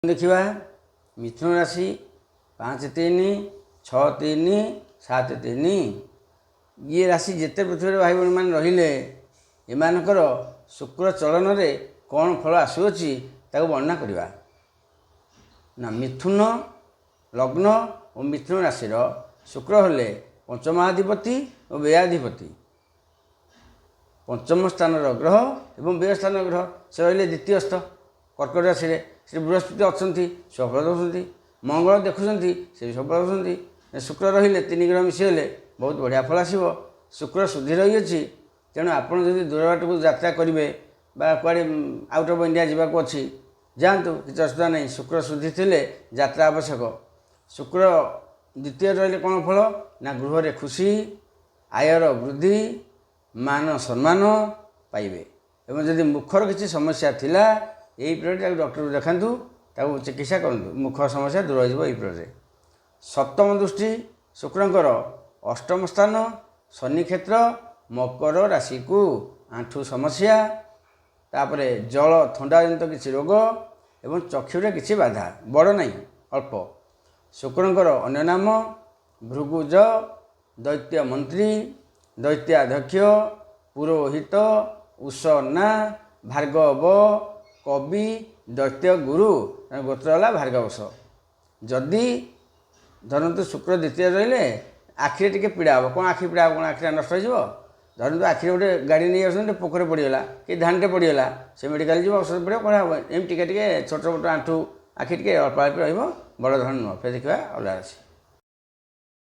देखा मिथुन राशि 5-3-6-3-7-3 ये राशि जिते पृथ्वी भाई भाई मैंने रहिले एमानकर शुक्र चलन रे कौन फल आसुअछि ताको वर्णना करवा ना। मिथुन लग्न और मिथुन राशि शुक्र हेले पंचमाधिपति और व्ययाधिपति पंचम स्थान ग्रह एवं व्यय स्थान ग्रह से रहिले द्वितीय स्थ कर्कट राशि श्री बृहस्पति अच्छा सफल दौरान मंगल देखुं से सफल दौरान शुक्र रहिले 3 ग्रह मिशीगले बहुत बढ़िया फल आसो। शुक्र शुद्धि रही अच्छी तेणु आपड़ जब दूर बाट को यात्रा करेंगे कड़े आउट ऑफ इंडिया जावाक अच्छी जातु किसी असुविधा नहीं। शुक्र शुद्धि थे यात्रा आवश्यक। शुक्र द्वितीय रही कौन फल ना गृह रे खुशी आयर वृद्धि मान सम्मान पाइबे एवं जदि मुखर किसी समस्या थिला यही पीरियड डॉक्टर देखातु चिकित्सा करूँ मुख समस्या दूर हो पीरियड। सप्तम दृष्टि शुक्रंकर अष्टम स्थान शनि क्षेत्र मकर राशि को आंठू समस्या तापर जल थंडा जनित किसी रोग एवं चक्षुरे किसी बाधा बड़ नहीं अल्प। शुक्रंकर अन्य नाम भृगुज दैत्य मंत्री दैत्याध्यक्ष पुरोहित उषना भार्गव कवि दैत्य गुरु गोत्र है भार्गवश। जदि धरतु शुक्र द्वितीय रहिले आखिरे टिके पीड़ा हम कौन आखि पीड़ा कौन आखिरा नष्ट हो धरतु आखिरे गोटे गाड़ी नहीं आस पोखर पड़गला कि धानटे पड़गला से मेडिकल जी औषध पड़े कौन हम एम टिके छोट छोट आंठू आखि टे अल्प अल्प रहा बड़ धरण नुह। फिर देखा अलग अच्छे।